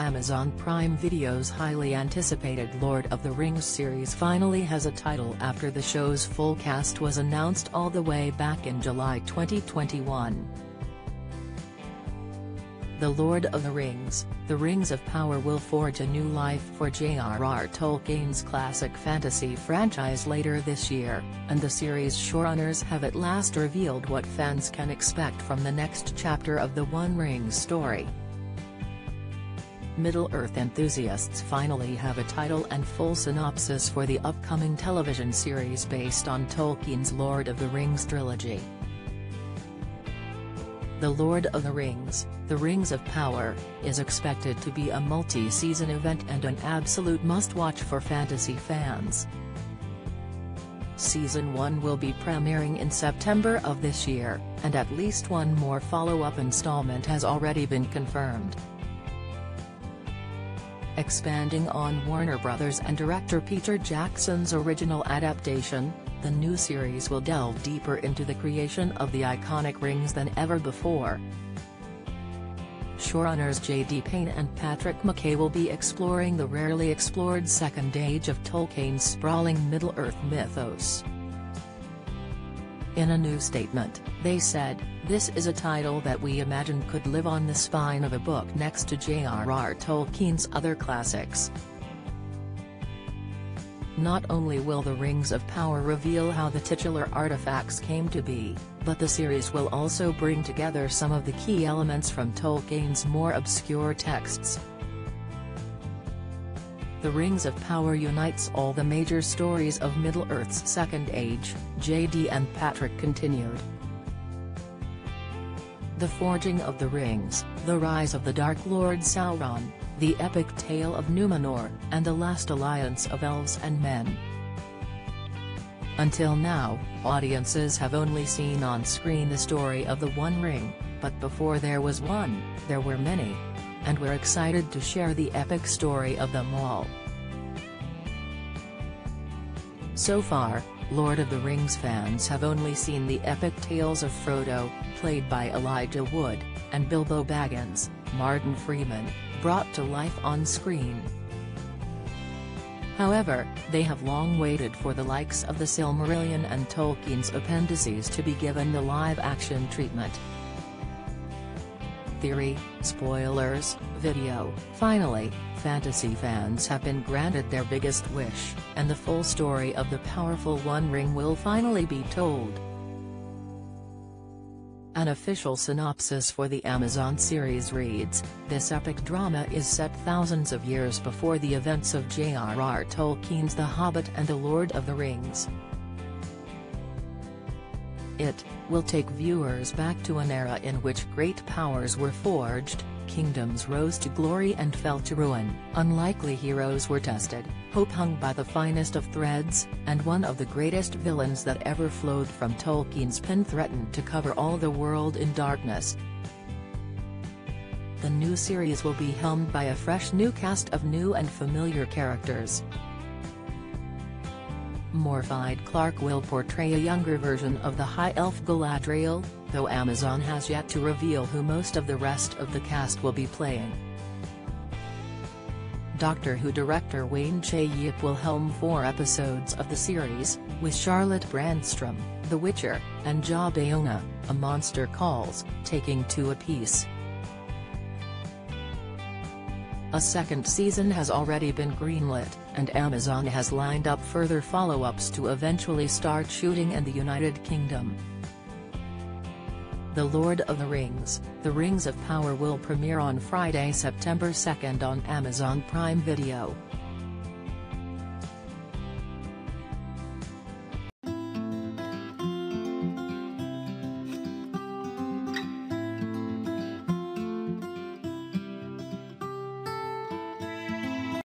Amazon Prime Video's highly anticipated Lord of the Rings series finally has a title after the show's full cast was announced all the way back in July 2021. The Lord of the Rings, The Rings of Power will forge a new life for J.R.R. Tolkien's classic fantasy franchise later this year, and the series' showrunners have at last revealed what fans can expect from the next chapter of the One Ring story. Middle-earth enthusiasts finally have a title and full synopsis for the upcoming television series based on Tolkien's Lord of the Rings trilogy. The Lord of the Rings, The Rings of Power, is expected to be a multi-season event and an absolute must-watch for fantasy fans. Season 1 will be premiering in September of this year, and at least one more follow-up installment has already been confirmed. Expanding on Warner Bros. And director Peter Jackson's original adaptation, the new series will delve deeper into the creation of the iconic rings than ever before. Showrunners J.D. Payne and Patrick McKay will be exploring the rarely explored second age of Tolkien's sprawling Middle-earth mythos. In a new statement, they said, "This is a title that we imagined could live on the spine of a book next to J.R.R. Tolkien's other classics." Not only will the Rings of Power reveal how the titular artifacts came to be, but the series will also bring together some of the key elements from Tolkien's more obscure texts. The Rings of Power unites all the major stories of Middle-earth's Second Age, J.D. and Patrick continued. The Forging of the Rings, The Rise of the Dark Lord Sauron, The Epic Tale of Numenor, and The Last Alliance of Elves and Men. Until now, audiences have only seen on screen the story of the One Ring, but before there was one, there were many. And we're excited to share the epic story of them all. So far, Lord of the Rings fans have only seen the epic tales of Frodo, played by Elijah Wood, and Bilbo Baggins, Martin Freeman, brought to life on screen. However, they have long waited for the likes of the Silmarillion and Tolkien's appendices to be given the live-action treatment. Theory, spoilers, video. Finally, fantasy fans have been granted their biggest wish, and the full story of the powerful One Ring will finally be told. An official synopsis for the Amazon series reads, "This epic drama is set thousands of years before the events of J.R.R. Tolkien's The Hobbit and The Lord of the Rings. It will take viewers back to an era in which great powers were forged, kingdoms rose to glory and fell to ruin, unlikely heroes were tested, hope hung by the finest of threads, and one of the greatest villains that ever flowed from Tolkien's pen threatened to cover all the world in darkness." The new series will be helmed by a fresh new cast of new and familiar characters. Morphied Clark will portray a younger version of the High Elf Galadriel, though Amazon has yet to reveal who most of the rest of the cast will be playing. Doctor Who director Wayne Chayek will helm 4 episodes of the series, with Charlotte Brandstrom, The Witcher, and Ja Bayona, A Monster Calls, taking 2 apiece. A second season has already been greenlit, and Amazon has lined up further follow-ups to eventually start shooting in the United Kingdom. The Lord of the Rings, The Rings of Power will premiere on Friday, September 2nd on Amazon Prime Video.